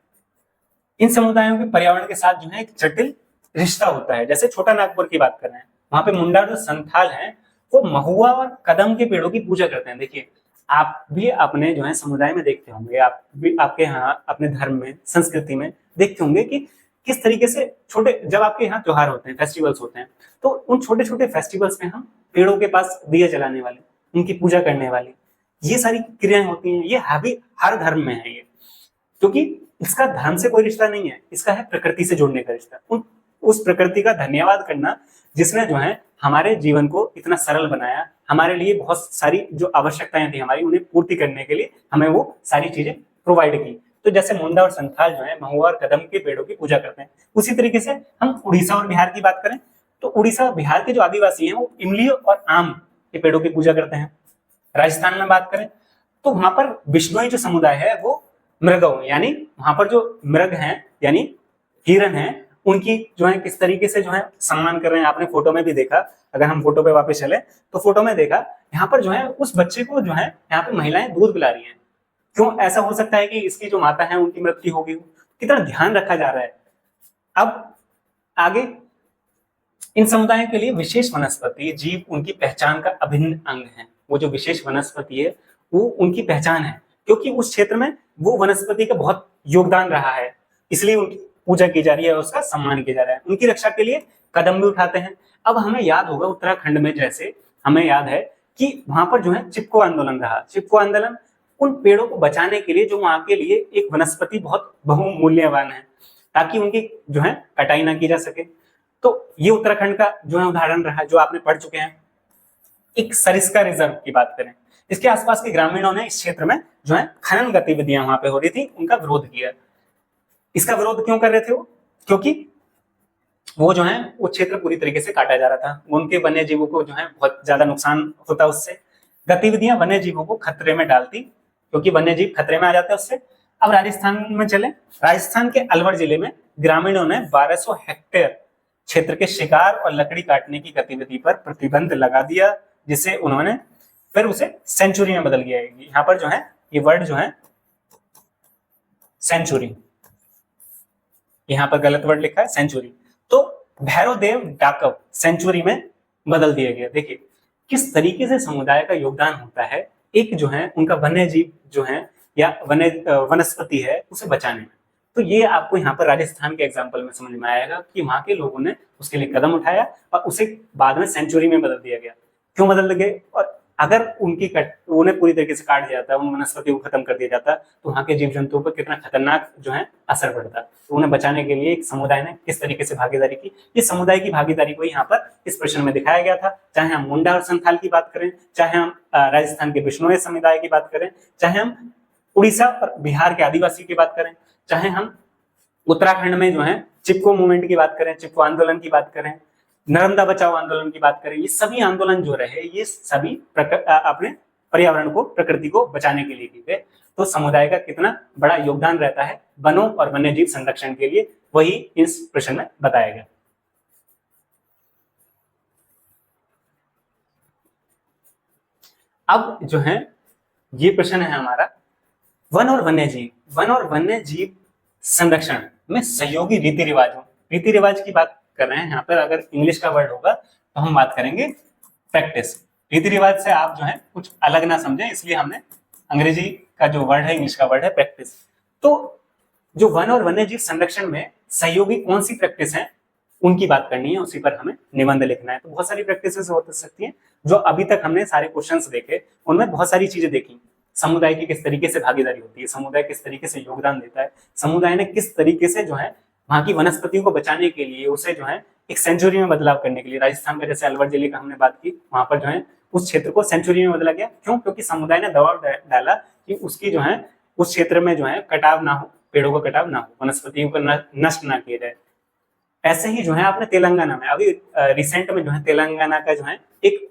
इन समुदायों के पर्यावरण के साथ जो है एक जटिल रिश्ता होता है। जैसे छोटा नागपुर की बात कर रहे हैं, वहां पे मुंडा जो संथाल है वो महुआ और कदम के पेड़ों की पूजा करते हैं। देखिए आप भी अपने जो है समुदाय में देखते होंगे, आप भी आपके यहाँ अपने धर्म में संस्कृति में देखते होंगे कि किस तरीके से छोटे जब आपके यहाँ त्योहार होते हैं, फेस्टिवल्स होते हैं, तो उन छोटे छोटे फेस्टिवल्स में हम पेड़ों के पास दिए जलाने वाले, उनकी पूजा करने वाले, ये सारी क्रियाएं होती हैं। ये हर धर्म में है ये, क्योंकि इसका धर्म से कोई रिश्ता नहीं है, इसका है प्रकृति से जोड़ने का रिश्ता। उस प्रकृति का धन्यवाद करना जिसने जो है हमारे जीवन को इतना सरल बनाया, हमारे लिए बहुत सारी जो आवश्यकताएं थी हमारी उन्हें पूर्ति करने के लिए हमें वो सारी चीजें प्रोवाइड की। तो जैसे मुंडा और संथाल जो है महुआ और कदम के पेड़ों की पूजा करते हैं, उसी तरीके से हम उड़ीसा और बिहार की बात करें तो उड़ीसा बिहार के जो आदिवासी हैं वो इमली और आम के पेड़ों की पूजा करते हैं। राजस्थान में बात करें तो वहां पर बिश्नोई जो समुदाय है वो मृगों यानी वहां पर जो मृग हैं यानी हिरण हैं उनकी जो है किस तरीके से जो है सम्मान कर रहे हैं। आपने फोटो में भी देखा, अगर हम फोटो पे वापस चले तो फोटो में देखा यहाँ पर जो है उस बच्चे को जो है यहाँ पे महिलाएं दूध पिला रही हैं। क्यों ऐसा हो सकता है कि इसकी जो माता है उनकी मृत्यु हो गई, कितना ध्यान रखा जा रहा है। अब आगे इन समुदायों के लिए विशेष वनस्पति जीव उनकी पहचान का अभिन्न अंग है। वो जो विशेष वनस्पति है वो उनकी पहचान है, क्योंकि उस क्षेत्र में वो वनस्पति का बहुत योगदान रहा है, इसलिए उनकी पूजा की जा रही है, उसका सम्मान किया जा रहा है। उनकी रक्षा के लिए कदम भी उठाते हैं। अब हमें याद होगा उत्तराखंड में जैसे हमें याद है कि वहां पर जो है चिपको आंदोलन रहा। चिपको आंदोलन उन पेड़ों को बचाने के लिए जो वहां के लिए एक वनस्पति बहुत बहुमूल्यवान है, ताकि उनकी जो है कटाई ना की जा सके। तो ये उत्तराखंड का जो है उदाहरण रहा जो आपने पढ़ चुके हैं। एक सरिस्का रिजर्व की बात करें, इसके आसपास के ग्रामीणों ने इस क्षेत्र में जो है खनन गतिविधियां वहां पे हो रही थी, उनका विरोध किया। इसका विरोध क्यों कर रहे थे वो? क्योंकि वो जो है वो क्षेत्र पूरी तरीके से काटा जा रहा था, उनके वन्य जीवों को जो है बहुत ज्यादा नुकसान होता, उससे गतिविधियां वन्य जीवों को खतरे में डालती, क्योंकि वन्य जीव खतरे में आ जाते हैं उससे। अब राजस्थान में चले, राजस्थान के अलवर जिले में ग्रामीणों ने 1200 हेक्टेयर क्षेत्र के शिकार और लकड़ी काटने की गतिविधि पर प्रतिबंध लगा दिया, जिसे उन्होंने फिर उसे सेंचुरी में बदल दिया। यहाँ पर जो है ये वर्ड जो है सेंचुरी, यहाँ पर गलत वर्ड लिखा है सेंचुरी, तो भैरवदेव डाकव सेंचुरी में बदल दिया गया। देखिए किस तरीके से समुदाय का योगदान होता है एक जो है उनका वन्य जीव जो है या वनस्पति है उसे बचाने में। तो ये आपको यहाँ पर राजस्थान के एग्जाम्पल में समझ में आएगा कि वहां के लोगों ने उसके लिए कदम उठाया और उसे बाद में सेंचुरी में बदल दिया गया। क्यों बदल गए? और अगर उन्हें पूरी तरीके से काट दिया जाता, उन वनस्पति को खत्म कर दिया जाता, तो वहां के जीव जंतुओं पर कितना खतरनाक जो है असर पड़ता। तो उन्हें बचाने के लिए एक समुदाय ने किस तरीके से भागीदारी की, ये समुदाय की भागीदारी को यहाँ पर इस प्रश्न में दिखाया गया था। चाहे हम मुंडा और संथाल की बात करें, चाहे हम राजस्थान के बिश्नोई समुदाय की बात करें, चाहे हम उड़ीसा और बिहार के आदिवासी की बात करें, चाहे हम उत्तराखंड में जो है चिपको मूवमेंट की बात करें, चिपको आंदोलन की बात करें, नर्मदा बचाओ आंदोलन की बात करें, ये सभी आंदोलन जो रहे ये सभी अपने पर्यावरण को, प्रकृति को बचाने के लिए किए गए। तो समुदाय का कितना बड़ा योगदान रहता है वनों और वन्यजीव संरक्षण के लिए, वही इस प्रश्न में बताया गया। अब जो है ये प्रश्न है हमारा वन और वन्य जीव संरक्षण में सहयोगी रीति रिवाजों, रीति रिवाज की बात कर रहे हैं यहाँ पर। अगर इंग्लिश का वर्ड होगा तो हम बात करेंगे प्रैक्टिस। रीति रिवाज से आप जो है कुछ अलग ना समझें, इसलिए हमने अंग्रेजी का जो वर्ड है, इंग्लिश का वर्ड है प्रैक्टिस। तो जो वन और वन्य जीव संरक्षण में सहयोगी कौन सी प्रैक्टिस है उनकी बात करनी है, उसी पर हमें निबंध लिखना है। तो बहुत सारी प्रैक्टिसेस हो सकती हैं जो अभी तक हमने सारे क्वेश्चंस देखे, उनमें बहुत सारी चीजें देखी। समुदाय की किस तरीके से भागीदारी होती है, समुदाय किस तरीके से योगदान देता है, समुदाय ने किस तरीके से जो है वहां की वनस्पतियों को बचाने के लिए, उसे जो है एक सेंचुरी में बदलाव करने के लिए, राजस्थान का जैसे अलवर जिले का हमने बात की, वहां पर जो है उस क्षेत्र को सेंचुरी में बदला गया। क्यों? क्योंकि समुदाय ने दबाव डाला कि उसकी जो है उस क्षेत्र में जो है कटाव ना हो, पेड़ों का कटाव ना हो, वनस्पतियों को नष्ट ना किया जाए। ऐसे ही जो है आपने तेलंगाना में अभी रिसेंट में जो है तेलंगाना का जो है एक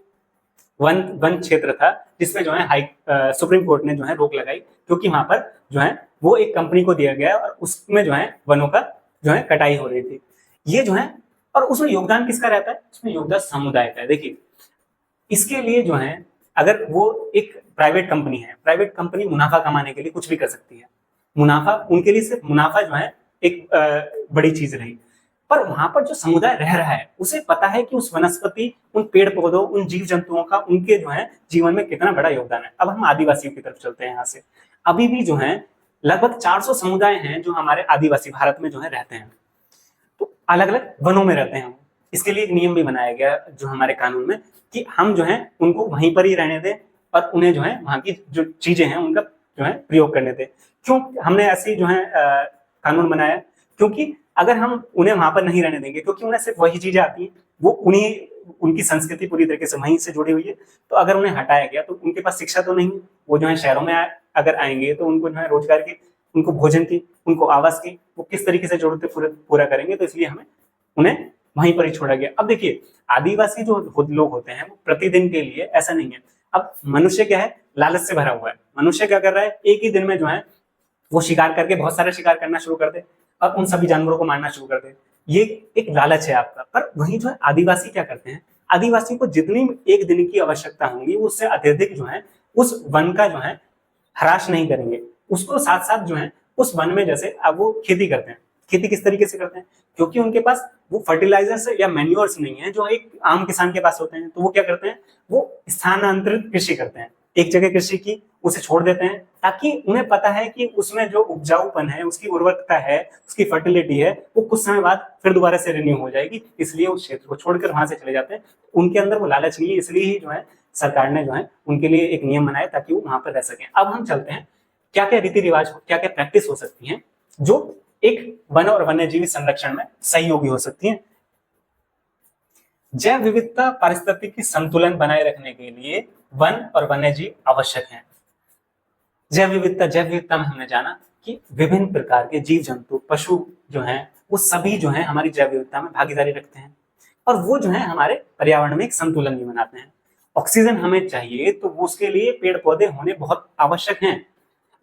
वन क्षेत्र था जिसमें जो है सुप्रीम कोर्ट ने जो है रोक लगाई, क्योंकि वहां पर जो है वो एक कंपनी को दिया गया और उसमें जो है वनों का जो है कटाई हो रही थी। ये जो है, और उसमें योगदान किसका रहता है? उसमें योगदान समुदाय का है। देखिए, इसके लिए जो है अगर वो एक प्राइवेट कंपनी है, प्राइवेट कंपनी मुनाफा कमाने के लिए कुछ भी कर सकती है, मुनाफा उनके लिए सिर्फ मुनाफा जो है एक बड़ी चीज रही। पर वहां पर जो समुदाय रह रहा है उसे पता है कि उस वनस्पति, उन पेड़ पौधों, उन जीव जंतुओं का उनके जो है जीवन में कितना बड़ा योगदान है। अब हम आदिवासियों की तरफ चलते हैं। यहाँ से अभी भी जो है लगभग 400 समुदाय हैं जो हमारे आदिवासी भारत में जो है रहते हैं, तो अलग अलग वनों में रहते हैं। इसके लिए एक नियम भी बनाया गया जो हमारे कानून में, कि हम जो है उनको वहीं पर ही रहने दें और उन्हें जो है वहां की जो चीजें हैं उनका जो है प्रयोग करने दें। क्यों हमने ऐसी जो है कानून बनाया? क्योंकि अगर हम उन्हें वहां पर नहीं रहने देंगे, क्योंकि उन्हें सिर्फ वही चीजें आती हैं, वो उनकी संस्कृति पूरी तरीके से वहीं से जुड़ी हुई है, तो अगर उन्हें हटाया गया तो उनके पास शिक्षा तो नहीं है। वो जो है शहरों में अगर आएंगे तो उनको जो है रोजगार की, उनको भोजन की, उनको आवास की, वो किस तरीके से जरूरतें पूरा करेंगे? तो इसलिए हमें उन्हें वहीं पर ही छोड़ा गया। अब देखिए, आदिवासी जो लोग होते हैं वो प्रतिदिन के लिए ऐसा नहीं है। अब मनुष्य क्या है? लालच से भरा हुआ है। मनुष्य क्या कर रहा है? एक ही दिन में जो है वो शिकार करके बहुत सारा शिकार करना शुरू कर दे और उन सभी जानवरों को मारना शुरू कर दे। ये एक लालच है आपका। पर वहीं जो है आदिवासी क्या करते हैं? आदिवासी को जितनी एक दिन की आवश्यकता होगी उससे अत्यधिक जो है उस वन का जो है ह्रास नहीं करेंगे। उसको साथ साथ जो है उस वन में, जैसे अब वो खेती करते हैं, खेती किस तरीके से करते हैं? क्योंकि उनके पास वो फर्टिलाइजर्स या मैन्योर्स नहीं है जो एक आम किसान के पास होते हैं। तो वो क्या करते हैं? वो स्थानांतरित कृषि करते हैं। एक जगह कृषि की उसे छोड़ देते हैं, ताकि उन्हें पता है कि उसमें जो उपजाऊपन है, उसकी उर्वरकता है, उसकी फर्टिलिटी है, वो कुछ समय बाद फिर दोबारा से रिन्यू हो जाएगी। इसलिए उस क्षेत्र को छोड़कर वहां से चले जाते हैं। उनके अंदर वो लालच नहीं है, इसलिए ही जो है सरकार ने जो है उनके लिए एक नियम बनाया ताकि वो वहां पर रह सकें। अब हम चलते हैं क्या क्या रीति रिवाज, क्या क्या प्रैक्टिस हो सकती है जो एक वन और वन्यजीवी संरक्षण में सहयोगी हो सकती है। जैव विविधता, पारिस्थितिकी संतुलन बनाए रखने के लिए वन और वन्यजीव आवश्यक हैं। जैव विविधता में हमने जाना कि विभिन्न प्रकार के जीव जंतु, पशु जो हैं वो सभी जो है हमारी जैव विविधता में भागीदारी रखते हैं और वो जो है हमारे पर्यावरण में एक संतुलन भी बनाते हैं। ऑक्सीजन हमें चाहिए तो वो उसके लिए पेड़ पौधे होने बहुत आवश्यक हैं।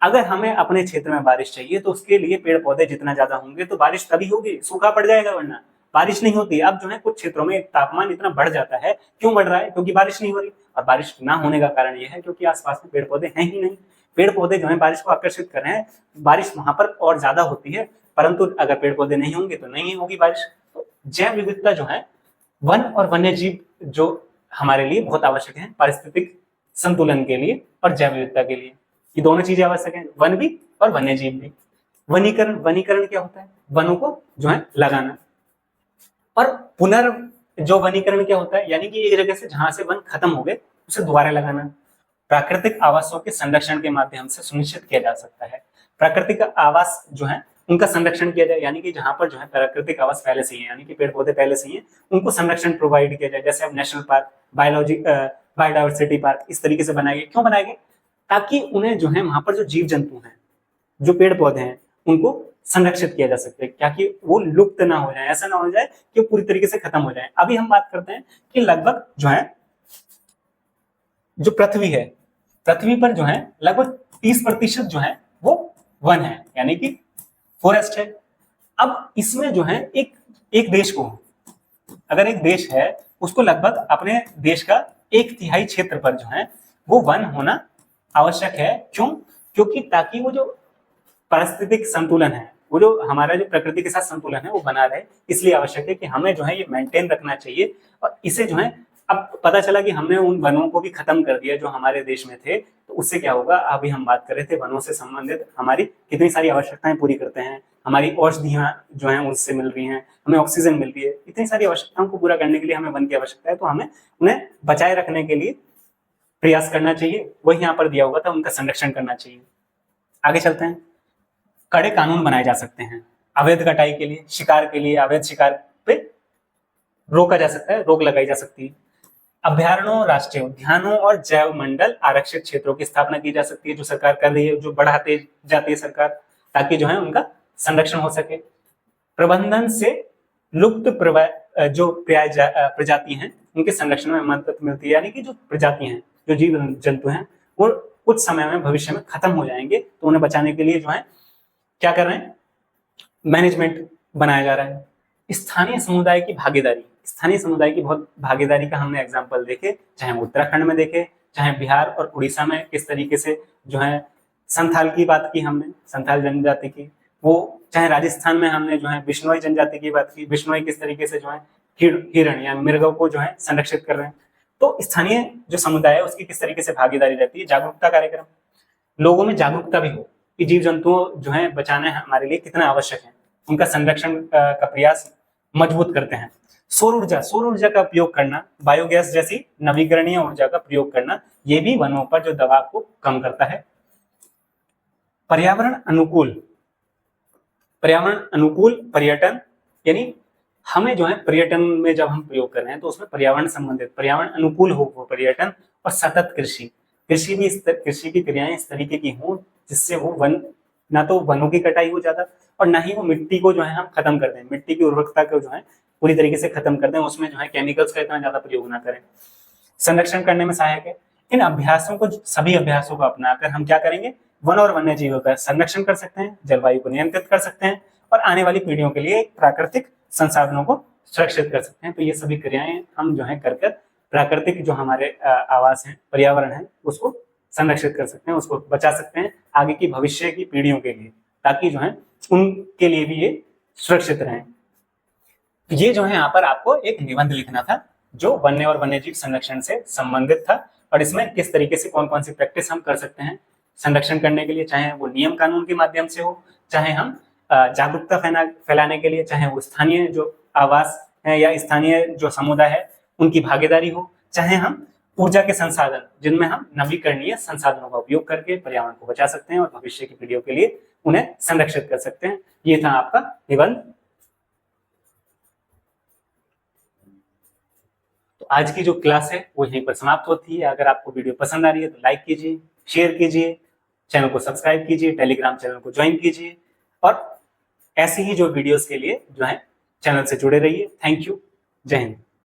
अगर हमें अपने क्षेत्र में बारिश चाहिए तो उसके लिए पेड़ पौधे जितना ज्यादा होंगे तो बारिश तभी होगी, सूखा पड़ जाएगा वरना बारिश नहीं होती। अब जो है कुछ क्षेत्रों में तापमान इतना बढ़ जाता है, क्यों बढ़ रहा है? क्योंकि बारिश नहीं हो रही। और बारिश ना होने का कारण यह है क्योंकि आसपास में पेड़ पौधे हैं ही नहीं। पेड़ पौधे जो है बारिश को आकर्षित कर रहे हैं, बारिश वहां पर और ज्यादा होती है, परंतु अगर पेड़ पौधे नहीं होंगे तो नहीं होगी बारिश। तो जैव विविधता जो है, वन और वन्यजीव जो हमारे लिए बहुत आवश्यक है पारिस्थितिक संतुलन के लिए और जैव विविधता के लिए। ये दोनों चीजें आवश्यक हैं, वन भी और वन्यजीव भी। वनीकरण क्या होता है? वनों को जो है लगाना। और जो वनीकरण क्या होता है? यानी कि एक जगह से जहां से वन खत्म हो गए उसे दोबारा लगाना। प्राकृतिक आवासों के संरक्षण के माध्यम से सुनिश्चित किया जा सकता है। प्राकृतिक आवास जो है उनका संरक्षण किया जाए, यानी कि जहां पर जो है प्राकृतिक आवास पहले से ही है, यानी कि पेड़ पौधे पहले से ही है, उनको संरक्षण प्रोवाइड किया जाए। जैसे अब नेशनल पार्क, बायोडाइवर्सिटी पार्क इस तरीके से बनाए गए। क्यों बनाए गए? ताकि उन्हें जो है वहां पर जो जीव जंतु हैं, जो पेड़ पौधे हैं, उनको संरक्षित किया जा सकता है, ताकि वो लुप्त ना हो जाए। ऐसा ना हो जाए कि वो पूरी तरीके से खत्म हो जाए। अभी हम बात करते हैं कि लगभग जो है जो पृथ्वी है, पृथ्वी पर जो है लगभग 30% जो है वो वन है, यानी कि फॉरेस्ट है। अब इसमें जो है एक देश को, अगर एक देश है उसको लगभग अपने देश का 1/3 क्षेत्र पर जो है वो वन होना आवश्यक है। क्यों? क्योंकि ताकि वो जो पारिस्थितिक संतुलन है, वो जो हमारा जो प्रकृति के साथ संतुलन है वो बना रहे। इसलिए आवश्यक है कि हमें जो है ये मेंटेन रखना चाहिए और इसे जो है अब पता चला कि हमने उन वनों को भी खत्म कर दिया जो हमारे देश में थे, तो उससे क्या होगा, अभी हम बात कर रहे थे वनों से संबंधित हमारी कितनी सारी आवश्यकताएं पूरी करते हैं, हमारी औषधियां जो हैं उससे मिल रही हैं, हमें ऑक्सीजन मिल रही है, इतनी सारी आवश्यकताओं को पूरा करने के लिए हमें वन की आवश्यकता है, तो हमें उन्हें बचाए रखने के लिए प्रयास करना चाहिए। वही यहाँ पर दिया हुआ था, उनका संरक्षण करना चाहिए। आगे चलते हैं। कड़े कानून बनाए जा सकते हैं अवैध कटाई के लिए, शिकार के लिए, अवैध शिकार पे रोका जा सकता है, रोक लगाई जा सकती है। अभ्यारण्यों, राष्ट्रीय उद्यानों और जैव मंडल आरक्षित क्षेत्रों की स्थापना की जा सकती है, जो सरकार कर रही है, जो बढ़ाते जाती है सरकार, ताकि जो है उनका संरक्षण हो सके। प्रबंधन से लुप्त जो प्रजाति हैं उनके संरक्षण में मदद मिलती है, यानी कि जो प्रजाति हैं, जो जीव जंतु हैं, वो कुछ समय में भविष्य में खत्म हो जाएंगे, तो उन्हें बचाने के लिए जो है क्या कर रहे हैं, मैनेजमेंट बनाया जा रहा है। स्थानीय समुदाय की भागीदारी, स्थानीय समुदाय की बहुत भागीदारी का हमने एग्जाम्पल देखे, चाहे उत्तराखंड में देखे, चाहे बिहार और उड़ीसा में किस तरीके से जो है संथाल की बात की हमने, संथाल जनजाति की, वो चाहे राजस्थान में हमने जो है बिश्नोई जनजाति की बात की, बिश्नोई किस तरीके से जो है हिरण या मृगों को जो है संरक्षित कर रहे हैं। तो स्थानीय जो समुदाय है उसकी किस तरीके से भागीदारी रहती है। जागरूकता कार्यक्रम, लोगों में जागरूकता भी हो कि जीव जंतुओं जो है बचाना हमारे लिए कितना आवश्यक है, उनका संरक्षण का प्रयास मजबूत करते हैं। सौर ऊर्जा का उपयोग करना, बायोगैस जैसी नवीकरणीय ऊर्जा का प्रयोग करना, ये भी वनों पर जो दबाव को कम करता है। पर्यावरण अनुकूल पर्यटन, यानी हमें जो है पर्यटन में जब हम प्रयोग कर रहे हैं तो उसमें पर्यावरण संबंधित, पर्यावरण अनुकूल हो वो पर्यटन, और सतत कृषि की क्रियाएं इस तरीके की हों जिससे वो वन, ना तो वनों की कटाई हो ज्यादा और ना ही वो मिट्टी को जो है हम खत्म कर दें, मिट्टी की उर्वरकता को जो है पूरी तरीके से खत्म कर दें, उसमें जो है केमिकल्स का इतना ज्यादा प्रयोग ना करें। संरक्षण करने में सहायक है। इन अभ्यासों को, सभी अभ्यासों को अपनाकर हम क्या करेंगे, वन और वन्य जीवों का संरक्षण कर सकते हैं, जलवायु को नियंत्रित कर सकते हैं और आने वाली पीढ़ियों के लिए प्राकृतिक संसाधनों को सुरक्षित कर सकते हैं। तो ये सभी क्रियाएं हम जो है कर प्राकृतिक जो हमारे आवास है, पर्यावरण है, उसको संरक्षित कर सकते हैं, उसको बचा सकते हैं आगे की भविष्य की पीढ़ियों के लिए, ताकि जो है उनके लिए भी ये सुरक्षित रहें। ये जो है यहाँ पर आपको एक निबंध लिखना था जो वन्य और वन्यजीव संरक्षण से संबंधित था, और इसमें किस तरीके से कौन कौन सी प्रैक्टिस हम कर सकते हैं संरक्षण करने के लिए, चाहे वो नियम कानून के माध्यम से हो, चाहे हम जागरूकता फैलाने के लिए, चाहे वो स्थानीय जो आवास है या स्थानीय जो समुदाय है उनकी भागीदारी हो, चाहे हम ऊर्जा के संसाधन जिनमें हम नवीकरणीय संसाधनों का उपयोग करके पर्यावरण को बचा सकते हैं और भविष्य की पीढ़ियों के लिए उन्हें संरक्षित कर सकते हैं। ये था आपका निबंध। तो आज की जो क्लास है वो यहीं पर समाप्त होती है। अगर आपको वीडियो पसंद आ रही है तो लाइक कीजिए, शेयर कीजिए, चैनल को सब्सक्राइब कीजिए, टेलीग्राम चैनल को ज्वाइन कीजिए और ऐसे ही जो वीडियोस के लिए जो है चैनल से जुड़े रहिए। Thank you. जय हिंद।